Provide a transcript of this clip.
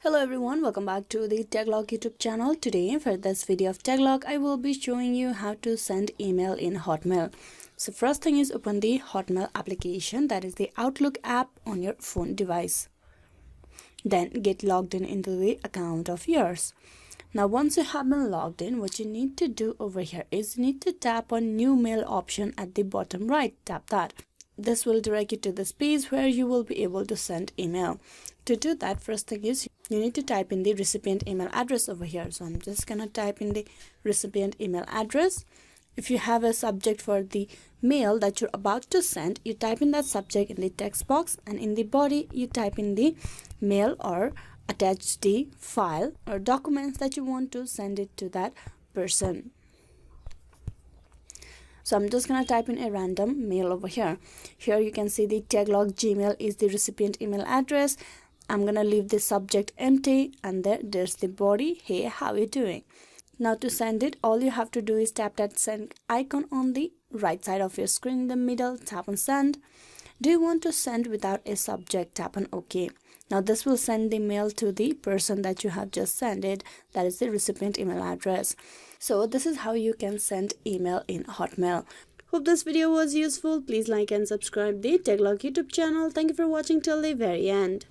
Hello everyone, welcome back to the Taglog YouTube channel. Today for this video of Taglog, I will be showing you how to send email in Hotmail. So first thing is open the Hotmail application, that is the Outlook app on your phone device. Then get logged in into the account of yours. Now once you have been logged in, what you need to do over here is you need to tap on new mail option at the bottom right. Tap that. This will direct you to the space where you will be able to send email. To do that, first thing is you need to type in the recipient email address over here. So I'm just gonna type in the recipient email address. If you have a subject for the mail that you're about to send, you type in that subject in the text box, and in the body you type in the mail or attach the file or documents that you want to send it to that person. So I'm just gonna type in a random mail over here. Here you can see the Taglog Gmail is the recipient email address. I'm gonna leave the subject empty, and there's the body. Hey, how you doing? Now to send it, all you have to do is tap that send icon on the right side of your screen in the middle. Tap on send. Do you want to send without a subject? Tap on OK. Now this will send the mail to the person that you have just sent it, that is the recipient email address. So this is how you can send email in Hotmail. Hope this video was useful. Please like and subscribe the Taglog YouTube channel. Thank you for watching till the very end.